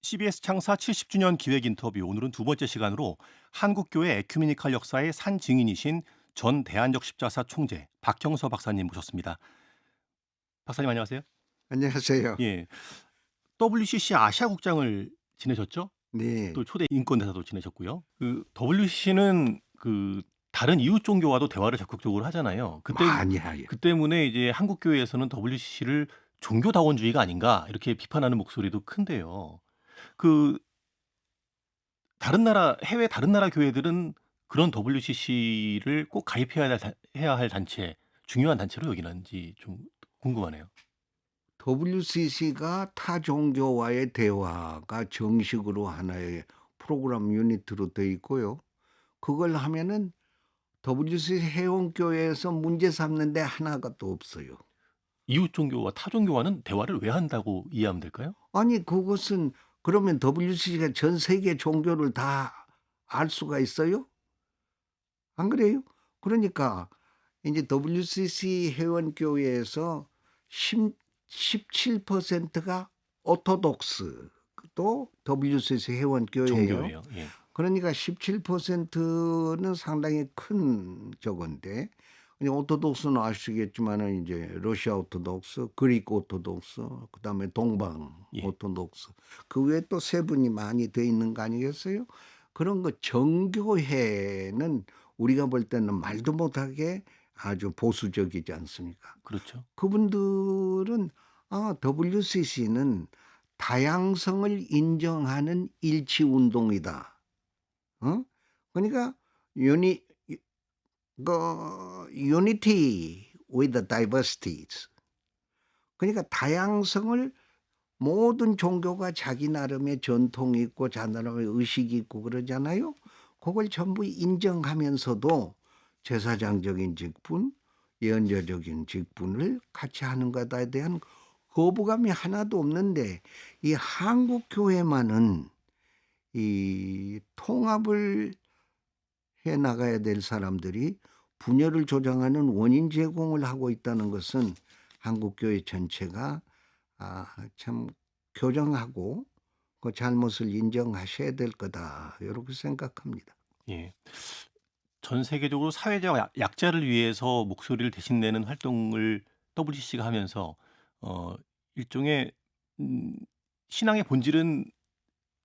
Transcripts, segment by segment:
CBS 창사 70주년 기획 인터뷰 오늘은 두 번째 시간으로 한국교회 에큐메니칼 역사의 산 증인이신 전 대한적 십자사 총재 박형서 박사님 모셨습니다. 박사님 안녕하세요. 안녕하세요. 예. WCC 아시아 국장을 지내셨죠? 네. 또 초대 인권 대사도 지내셨고요. 그 WCC는 그 다른 이웃 종교와도 대화를 적극적으로 하잖아요. 많이 하요. 그 때문에 이제 한국 교회에서는 WCC를 종교다원주의가 아닌가 이렇게 비판하는 목소리도 큰데요. 그 해외 다른 나라 교회들은 그런 WCC를 꼭 해야 할 단체, 중요한 단체로 여기는지 좀 궁금하네요. WCC가 타 종교와의 대화가 정식으로 하나의 프로그램 유닛으로 돼 있고요. 그걸 하면은 WCC 회원교회에서 문제 삼는 데 하나가 또 없어요. 이웃 종교와 타 종교와는 대화를 왜 한다고 이해하면 될까요? 아니 그것은 그러면 WCC가 전 세계 종교를 다 알 수가 있어요? 안 그래요? 그러니까 인제 WCC 회원교회에서 십 17%가 오토독스 또 WCC 회원교회예요. 종교예요. 예. 그러니까 17%는 상당히 큰 저건데 이제 오토독스는 아시겠지만은 인제 러시아 오토독스, 그리스 오토독스, 그다음에 동방 예. 오토독스 그 외에 또 세분이 많이 돼 있는 거 아니겠어요? 그런 거 정교회는 우리가 볼 때는 말도 못하게 아주 보수적이지 않습니까? 그렇죠. 그분들은 WCC는 다양성을 인정하는 일치 운동이다. 어? 그러니까 유니 unity with the diversities. 그러니까 다양성을 모든 종교가 자기 나름의 전통이 있고 자기 나름의 의식이 있고 그러잖아요. 그걸 전부 인정하면서도 제사장적인 직분, 예언자적인 직분을 같이 하는 것에 대한 거부감이 하나도 없는데 이 한국 교회만은 이 통합을 해 나가야 될 사람들이 분열을 조장하는 원인 제공을 하고 있다는 것은 한국 교회 전체가 참 교정하고 그 잘못을 인정하셔야 될 거다. 요렇게 생각합니다. 예. 전 세계적으로 사회적 약자를 위해서 목소리를 대신 내는 활동을 WCC가 하면서 어 일종의 음 신앙의 본질은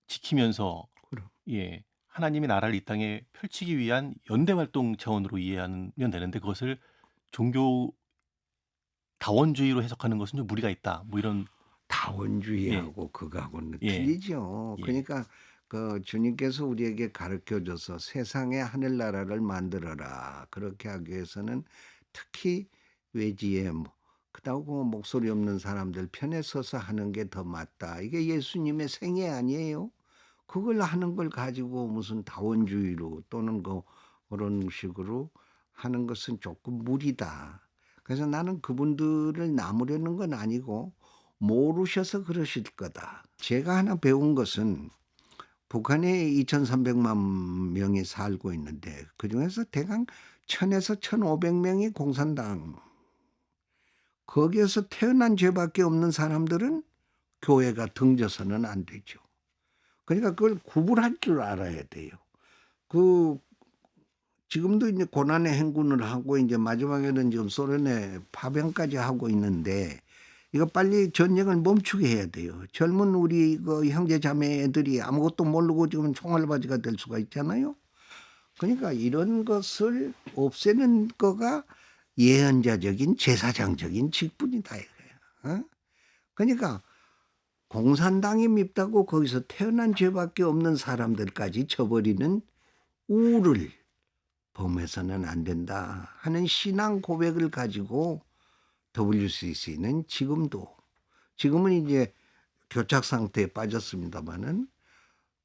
지키면서 그럼. 예 하나님의 나라를 이 땅에 펼치기 위한 연대 활동 차원으로 이해하면 되는데 그것을 종교 다원주의로 해석하는 것은 좀 무리가 있다. 뭐 이런 예. 다원주의하고 그거하고는 예. 틀리죠. 예. 그러니까 그 주님께서 우리에게 가르쳐 줘서 "세상의 하늘나라를 만들어라." 그렇게 하기 위해서는 특히 외지에 그다고 목소리 없는 사람들 편에 서서 하는 게 더 맞다. 이게 예수님의 생애 아니에요? 그걸 하는 걸 가지고 무슨 다원주의로 또는 그런 식으로 하는 것은 조금 무리다. 그래서 나는 그분들을 나무라는 건 아니고 모르셔서 그러실 거다. 제가 하나 배운 것은 북한에 2,300만 명이 살고 있는데 그중에서 대강 1,000에서 1,500 명이 공산당. 거기에서 태어난 죄밖에 없는 사람들은 교회가 등져서는 안 되죠. 그러니까 그걸 구분할 줄 알아야 돼요. 그 지금도 이제 고난의 행군을 하고 인제 마지막에는 지금 소련에 파병까지 하고 있는데 이거 빨리 전쟁을 멈추게 해야 돼요. 젊은 우리 그 형제 자매들이 아무것도 모르고 지금 총알바지가 될 수가 있잖아요. 그러니까 이런 것을 없애는 거가 예언자적인 제사장적인 직분이다 이거야. 어? 그러니까 공산당이 밉다고 거기서 태어난 죄밖에 없는 사람들까지 쳐버리는 우를 범해서는 안 된다 하는 신앙 고백을 가지고 WCC는 지금은 이제 교착 상태에 빠졌습니다마는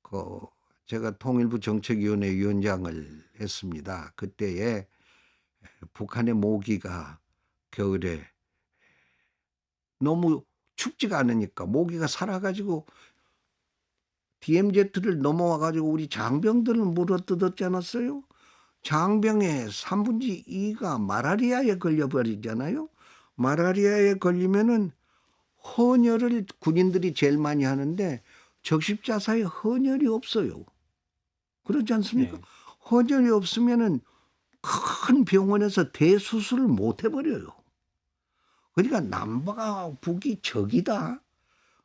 그 제가 통일부 정책위원회 위원장을 했습니다. 그때에 북한의 모기가 겨울에 너무 춥지가 않으니까 모기가 살아 가지고 DMZ를 넘어와 가지고 우리 장병들을 물어뜯었지 않았어요? 장병의 3분의 2가 말라리아에 걸려 버리잖아요. 말라리아에 걸리면은 헌혈을 군인들이 제일 많이 하는데 적십자사에 헌혈이 없어요. 그렇지 않습니까? 네. 헌혈이 없으면은 큰 병원에서 대수술을 못 해버려요. 그러니까 남과 북이 적이다.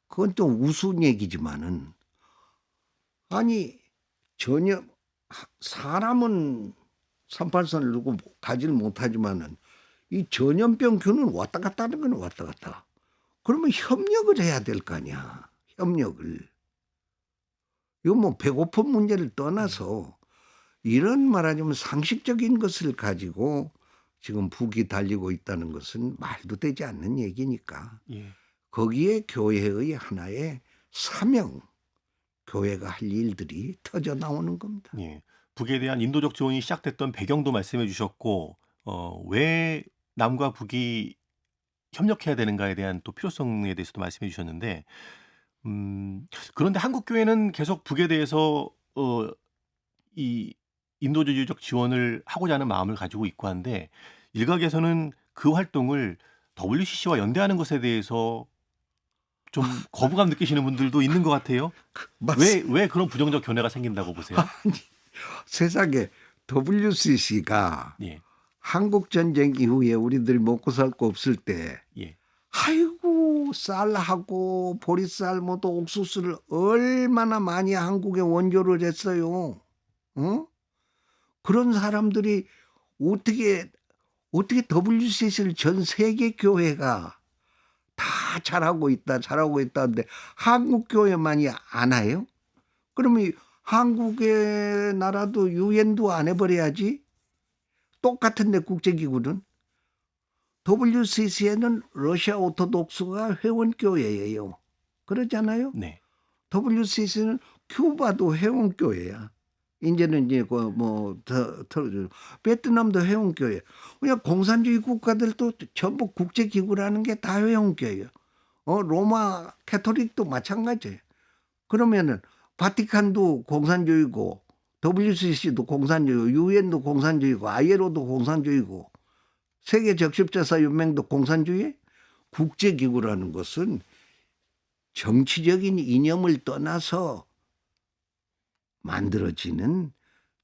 그건 좀 우스운 얘기지만은 아니 전혀 사람은 38선을 누구 가지를 못하지만은 이 전염병균은 왔다 갔다 하는 건 왔다 갔다. 그러면 협력을 해야 될 거 아니야. 협력을. 이거 뭐 배고픈 문제를 떠나서 이런 말하자면 상식적인 것을 가지고 지금 북이 달리고 있다는 것은 말도 되지 않는 얘기니까. 예. 거기에 교회의 하나의 사명, 교회가 할 일들이 터져 나오는 겁니다. 예. 북에 대한 인도적 지원이 시작됐던 배경도 말씀해 주셨고 왜 남과 북이 협력해야 되는가에 대한 또 필요성에 대해서도 말씀해 주셨는데 그런데 한국 교회는 계속 북에 대해서 이 인도주의적 지원을 하고자 하는 마음을 가지고 있고 한데 일각에서는 그 활동을 WCC와 연대하는 것에 대해서 좀 거부감 느끼시는 분들도 있는 것 같아요. 왜 그런 부정적 견해가 생긴다고 보세요? 아니, 세상에 WCC가 예. 한국 전쟁 이후에 우리들이 먹고 살고 없을 때 예. 아이고 쌀하고 보리쌀 뭐또 옥수수를 얼마나 많이 한국에 원조를 했어요. 어? 그런 사람들이 어떻게 WCC를 전 세계 교회가 다 잘하고 있다 하는데 한국 교회만이 안 해요? 그러면 한국의 나라도 유엔도 안 해버려야지. 똑같은데 국제기구는. WCC에는 러시아 오토독스가 회원교회예요. 그러잖아요. 네. WCC는 큐바도 회원교회야. 이제는 이제 베트남도 회원교회. 그냥 공산주의 국가들도 전부 국제기구라는 게 다 회원교회예요. 로마 캐토릭도 마찬가지예요. 그러면은 바티칸도 공산주의고 WCC도 공산주의고 유엔도 공산주의고 ILO도 공산주의고 세계 적십자사 연맹도 공산주의? 국제기구라는 것은 정치적인 이념을 떠나서 만들어지는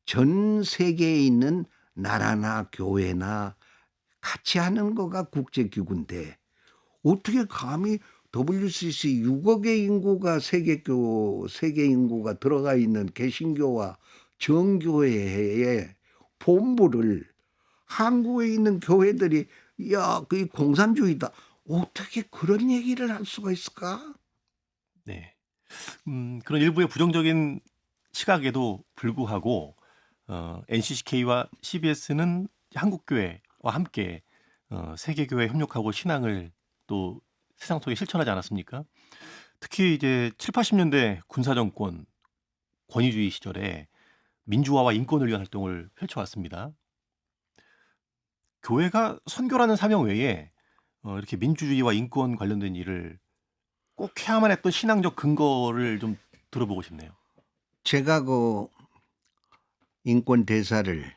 전 세계에 있는 나라나 교회나 같이 하는 거가 국제기구인데 어떻게 감히 WCC 6억의 인구가 세계 인구가 들어가 있는 개신교와 정교회의 본부를 한국에 있는 교회들이 야, 그게 공산주의다. 어떻게 그런 얘기를 할 수가 있을까? 네. 그런 일부의 부정적인 시각에도 불구하고 NCCK와 CBS는 한국교회와 함께 세계교회에 협력하고 신앙을 또 세상 속에 실천하지 않았습니까? 특히 이제 7, 80년대 군사정권 권위주의 시절에 민주화와 인권을 위한 활동을 펼쳐왔습니다. 교회가 선교라는 사명 외에 이렇게 민주주의와 인권 관련된 일을 꼭 해야만 했던 신앙적 근거를 좀 들어보고 싶네요. 제가 그 인권 대사를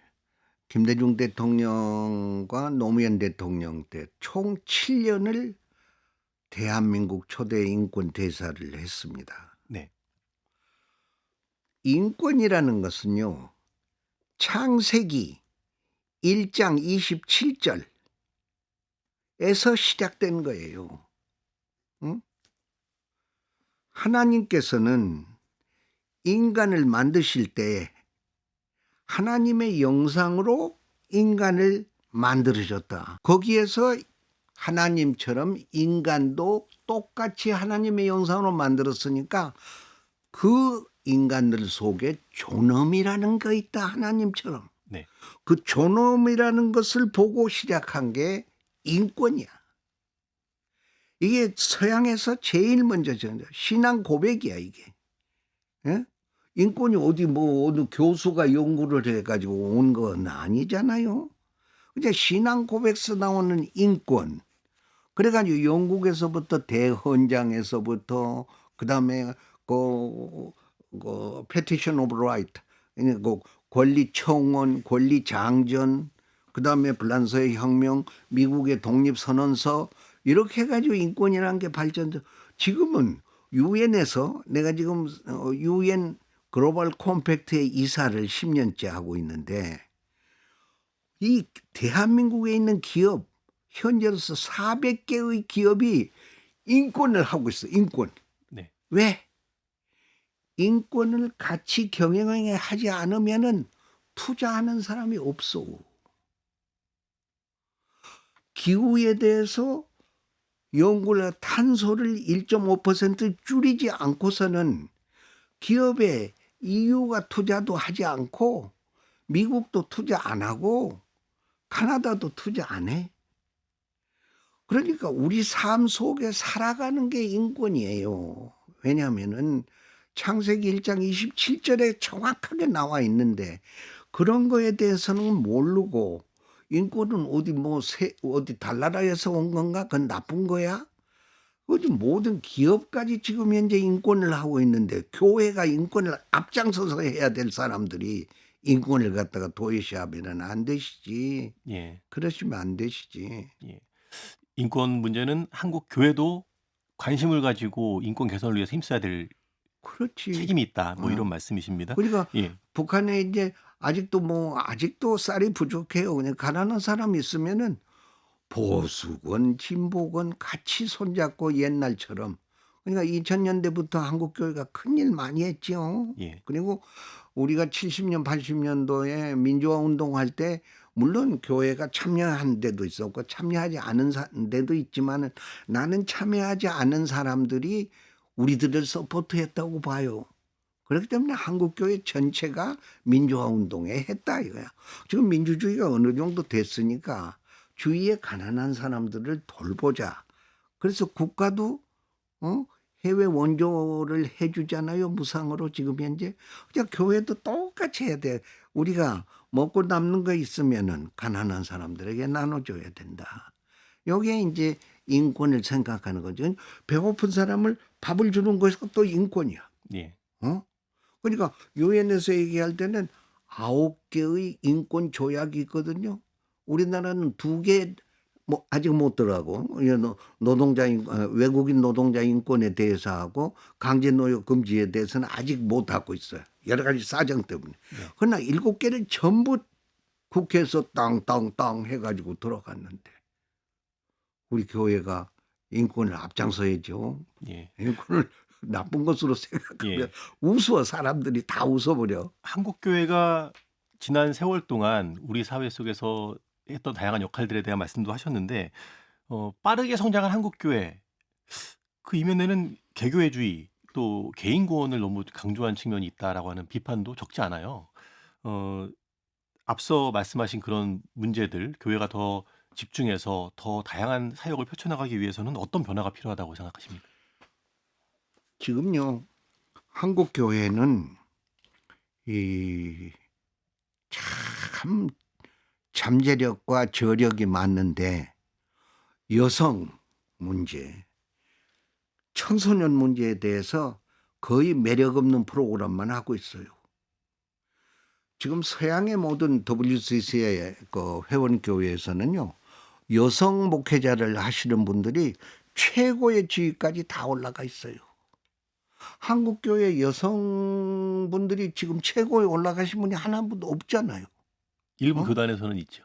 김대중 대통령과 노무현 대통령 때 총 7년을 대한민국 초대 인권 대사를 했습니다. 네. 인권이라는 것은요. 창세기 1장 27절에서 시작된 거예요. 응? 하나님께서는 인간을 만드실 때 하나님의 영상으로 인간을 만들으셨다. 거기에서 하나님처럼 인간도 똑같이 하나님의 영상으로 만들었으니까 그 인간들 속에 존엄이라는 거 있다. 하나님처럼. 네. 그 존엄이라는 것을 보고 시작한 게 인권이야. 이게 서양에서 제일 먼저 신앙 고백이야 이게. 예? 인권이 어디 어느 교수가 연구를 해가지고 온 건 아니잖아요. 이제 신앙 고백서 나오는 인권. 그래가지고 영국에서부터 대헌장에서부터 그다음에 petition of right, 권리 청원, 권리 장전, 그다음에 프랑스의 혁명, 미국의 독립 선언서 이렇게 해가지고 인권이라는 게 발전돼. 지금은 유엔에서 내가 지금 유엔 글로벌 컴팩트의 이사를 10년째 하고 있는데 이 대한민국에 있는 기업 현재로서 400개의 기업이 인권을 하고 있어. 인권. 네. 왜? 인권을 같이 경영에 하지 않으면은 투자하는 사람이 없어. 기후에 대해서 연구를 탄소를 1.5% 줄이지 않고서는 기업에 EU가 투자도 하지 않고 미국도 투자 안 하고 카나다도 투자 안 해. 그러니까 우리 삶 속에 살아가는 게 인권이에요. 왜냐하면은 창세기 1장 27절에 정확하게 나와 있는데 그런 거에 대해서는 모르고 인권은 어디 달나라에서 온 건가? 그건 나쁜 거야? 어디 모든 기업까지 지금 현재 인권을 하고 있는데 교회가 인권을 앞장서서 해야 될 사람들이 인권을 갖다가 도외시하면은 안 되시지. 예. 그러시면 안 되시지. 예. 인권 문제는 한국 교회도 관심을 가지고 인권 개선을 위해서 힘써야 될 그렇지. 책임이 있다. 뭐 이런 어. 말씀이십니다. 그러니까 예. 북한에 이제 아직도 쌀이 부족해요. 그냥 가난한 사람이 있으면은 보수건 진보건 같이 손잡고 옛날처럼. 그러니까 2000년대부터 한국 교회가 큰일 많이 했죠. 예. 그리고 우리가 70년 80년도에 민주화 운동할 때 물론 교회가 참여한 데도 있었고 참여하지 않은 데도 있지만은 나는 참여하지 않은 사람들이 우리들을 서포트했다고 봐요. 그렇기 때문에 한국 교회 전체가 민주화 운동에 했다 이거야. 지금 민주주의가 어느 정도 됐으니까 주위에 가난한 사람들을 돌보자. 그래서 국가도 해외 원조를 해주잖아요. 무상으로 지금 현재. 그냥 교회도 똑같이 해야 돼. 우리가 먹고 남는 거 있으면은 가난한 사람들에게 나눠줘야 된다. 여기에 이제 인권을 생각하는 거죠. 배고픈 사람을 밥을 주는 것도 인권이야. 예. 그러니까 유엔에서 얘기할 때는 9개의 인권 조약이 있거든요. 우리나라는 2개 아직 못 들어가고 외국인 노동자 인권에 대해서 하고 강제 노역 금지에 대해서는 아직 못 하고 있어요. 여러 가지 사정 때문에. 그러나 7개를 전부 국회에서 땅땅땅 해가지고 들어갔는데 우리 교회가 인권을 앞장서야죠. 예. 인권을 나쁜 것으로 생각하면 예. 우스워. 사람들이 다 웃어버려. 한국 교회가 지난 세월 동안 우리 사회 속에서 했던 다양한 역할들에 대한 말씀도 하셨는데 빠르게 성장한 한국 교회 그 이면에는 개교회주의 또 개인 구원을 너무 강조한 측면이 있다라고 하는 비판도 적지 않아요. 앞서 말씀하신 그런 문제들 교회가 더 집중해서 더 다양한 사역을 펼쳐나가기 위해서는 어떤 변화가 필요하다고 생각하십니까? 지금요, 한국 교회는 참 잠재력과 저력이 많은데 여성 문제, 청소년 문제에 대해서 거의 매력 없는 프로그램만 하고 있어요. 지금 서양의 모든 WCC의 그 회원교회에서는요, 여성 목회자를 하시는 분들이 최고의 지위까지 다 올라가 있어요. 한국교회 여성분들이 지금 최고에 올라가신 분이 하나도 없잖아요. 일부 교단에서는 있죠.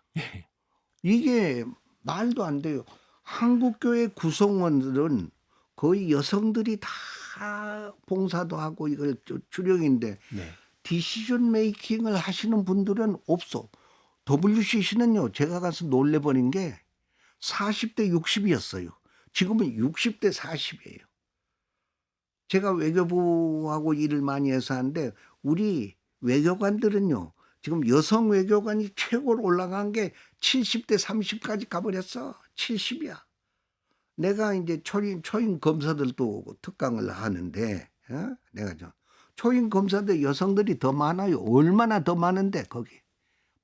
이게 말도 안 돼요. 한국교회 구성원들은 거의 여성들이 다 봉사도 하고 이걸 주력인데 네. 디시전 메이킹을 하시는 분들은 없어. WCC는요, 제가 가서 놀래버린 게 40대 60이었어요. 지금은 60대 40이에요. 제가 외교부하고 일을 많이 해서 하는데 우리 외교관들은요, 지금 여성 외교관이 최고로 올라간 게 70대 30까지 가버렸어. 70이야. 내가 이제 초임 검사들도 특강을 하는데, 내가 초임 검사들 여성들이 더 많아요. 얼마나 더 많은데, 거기.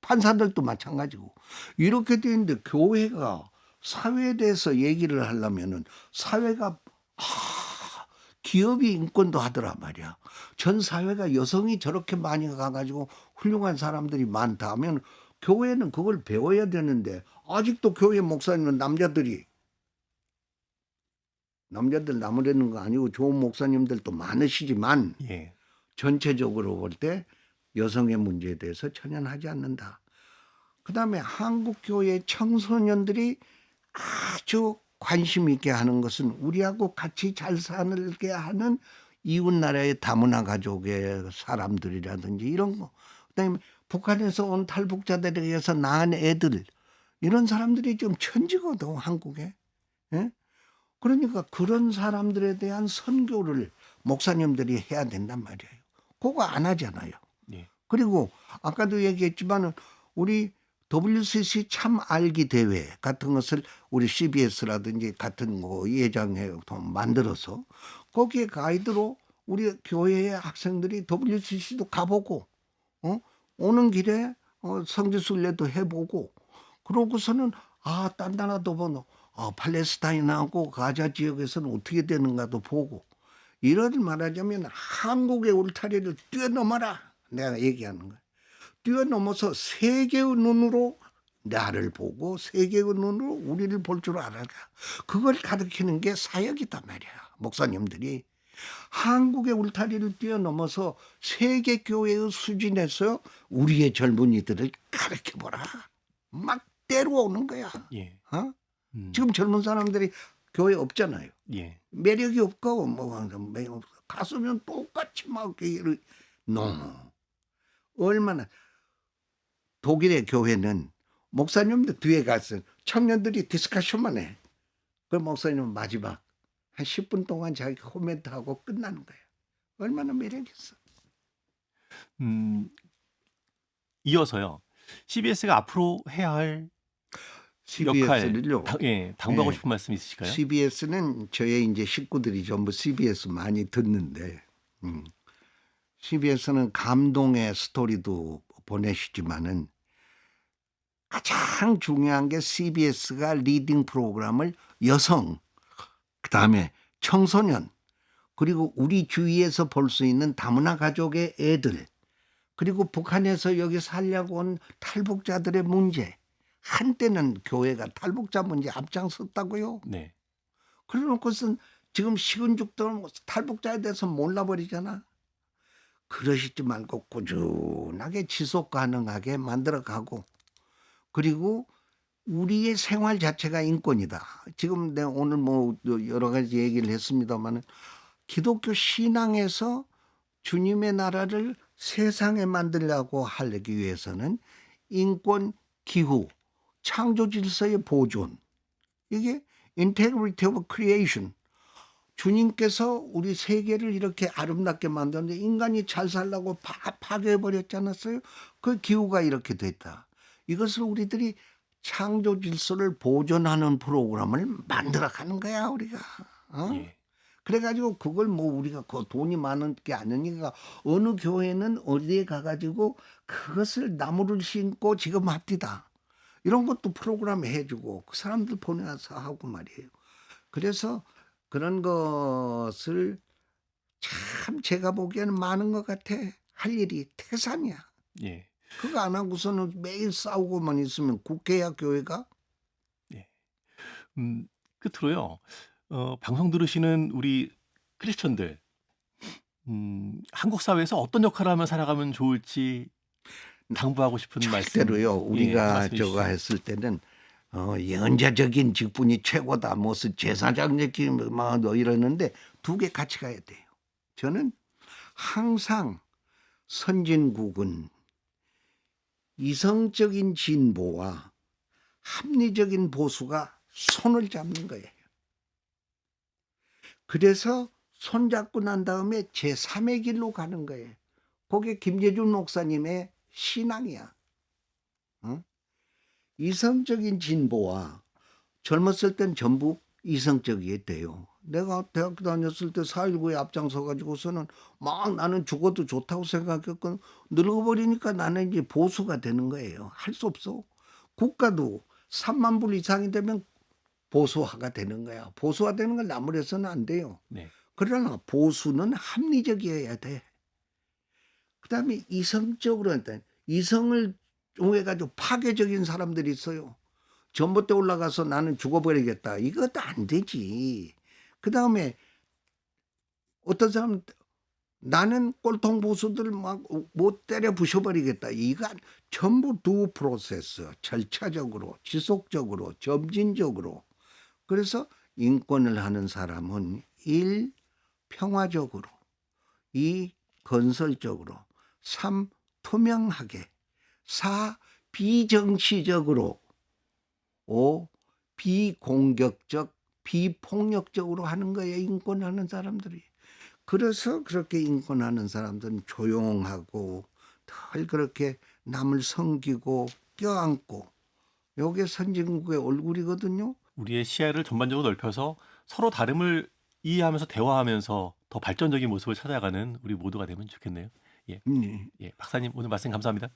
판사들도 마찬가지고. 이렇게 돼 있는데, 교회가 사회에 대해서 얘기를 하려면은, 사회가, 기업이 인권도 하더라 말이야. 전 사회가 여성이 저렇게 많이 가가지고 훌륭한 사람들이 많다 하면 교회는 그걸 배워야 되는데 아직도 교회 목사님은 남자들이 남자들 나무라는 거 아니고 좋은 목사님들도 많으시지만 예. 전체적으로 볼 때 여성의 문제에 대해서 전혀 하지 않는다. 그다음에 한국 교회 청소년들이 아주 관심 있게 하는 것은 우리하고 같이 잘 살게 하는 이웃 나라의 다문화 가족의 사람들이라든지 이런 거. 그다음에 북한에서 온 탈북자들에 의해서 낳은 애들 이런 사람들이 좀 천지거든 한국에. 예? 그러니까 그런 사람들에 대한 선교를 목사님들이 해야 된단 말이에요. 그거 안 하잖아요. 예. 그리고 아까도 얘기했지만은 우리 WCC 참 알기 대회 같은 것을 우리 CBS라든지 같은 거 예정해 만들어서 거기에 가이드로 우리 교회의 학생들이 WCC도 가보고 오는 길에 성지순례도 해보고 그러고서는 딴 나라도 보노 팔레스타인하고 가자 지역에서는 어떻게 되는가도 보고 이런 말하자면 한국의 울타리를 뛰어넘어라 내가 얘기하는 거야. 뛰어넘어서 세계의 눈으로 나를 보고 세계의 눈으로 우리를 볼 줄 알아라. 그걸 가르치는 게 사역이단 말이야. 목사님들이. 한국의 울타리를 뛰어넘어서 세계 교회의 수준에서 우리의 젊은이들을 가르쳐보라. 막 때려오는 거야. 예. 지금 젊은 사람들이 교회 없잖아요. 예. 매력이 없고 가수면 똑같이 막 얼마나 독일의 교회는 목사님들 뒤에 가서 청년들이 디스커션만 해. 그 목사님은 마지막 한 10분 동안 자기 코멘트하고 끝나는 거예요. 얼마나 매력 있어. 이어서요. CBS가 앞으로 해야 할 역할, CBS를요. 당부하고 예. 싶은 말씀 있으실까요? CBS는 저의 이제 식구들이 전부 CBS 많이 듣는데 CBS는 감동의 스토리도 보내시지만은 가장 중요한 게 CBS가 리딩 프로그램을 여성, 그다음에 청소년, 그리고 우리 주위에서 볼 수 있는 다문화 가족의 애들, 그리고 북한에서 여기 살려고 온 탈북자들의 문제. 한때는 교회가 탈북자 문제 앞장섰다고요. 네. 그래놓고선 지금 식은 죽도 탈북자에 대해서 몰라버리잖아. 그러시지 말고 꾸준하게 지속 가능하게 만들어가고 그리고 우리의 생활 자체가 인권이다. 지금 내가 오늘 뭐 여러 가지 얘기를 했습니다만 기독교 신앙에서 주님의 나라를 세상에 만들려고 하기 위해서는 인권, 기후, 창조 질서의 보존 이게 integrity of creation 주님께서 우리 세계를 이렇게 아름답게 만드는데 인간이 잘 살라고 파괴해버렸지 않았어요? 그 기후가 이렇게 됐다. 이것을 우리들이 창조 질서를 보존하는 프로그램을 만들어가는 거야 우리가. 예. 그래가지고 그걸 뭐 우리가 그 돈이 많은 게 아니니까 어느 교회는 어디에 가가지고 그것을 나무를 심고 지금 합디다. 이런 것도 프로그램 해주고 그 사람들 보내서 하고 말이에요. 그래서 그런 것을 참 제가 보기에는 많은 것 같아. 할 일이 태산이야. 예. 그거 안 하고서는 매일 싸우고만 있으면 국회야 교회가? 예. 끝으로요. 방송 들으시는 우리 크리스천들 한국 사회에서 어떤 역할을 하며 살아가면 좋을지 당부하고 싶은 말씀. 절대로요. 우리가 말씀해 저거 주시죠. 했을 때는 연자적인 직분이 최고다. 무슨 제사장적인 뭐 이러는데 두 개 같이 가야 돼요. 저는 항상 선진국은 이성적인 진보와 합리적인 보수가 손을 잡는 거예요. 그래서 손잡고 난 다음에 제3의 길로 가는 거예요. 그게 김재준 목사님의 신앙이야. 이성적인 진보와 젊었을 땐 전부 이성적이었대요. 내가 대학교 다녔을 때 4.19에 앞장서 가지고서는 막 나는 죽어도 좋다고 생각했거든. 늙어버리니까 나는 이제 보수가 되는 거예요. 할 수 없어. 국가도 3만 불 이상이 되면 보수화가 되는 거야. 보수화되는 걸 나무래서는 안 돼요. 네. 그러나 보수는 합리적이어야 돼. 그다음에 이성적으로 한다. 이성을 통해가지고 파괴적인 사람들이 있어요. 전봇대 올라가서 나는 죽어버리겠다. 이것도 안 되지. 그다음에 어떤 사람은 나는 꼴통 보수들 막 못 때려 부숴버리겠다. 이거 전부 두 프로세스 절차적으로 지속적으로 점진적으로. 그래서 인권을 하는 사람은 1. 평화적으로 2. 건설적으로 3. 투명하게 4. 비정치적으로 5. 비공격적 비폭력적으로 하는 거예요. 인권하는 사람들이. 그래서 그렇게 인권하는 사람들은 조용하고 덜 그렇게 남을 섬기고 껴안고 요게 선진국의 얼굴이거든요. 우리의 시야를 전반적으로 넓혀서 서로 다름을 이해하면서 대화하면서 더 발전적인 모습을 찾아가는 우리 모두가 되면 좋겠네요. 예. 네. 예. 박사님 오늘 말씀 감사합니다.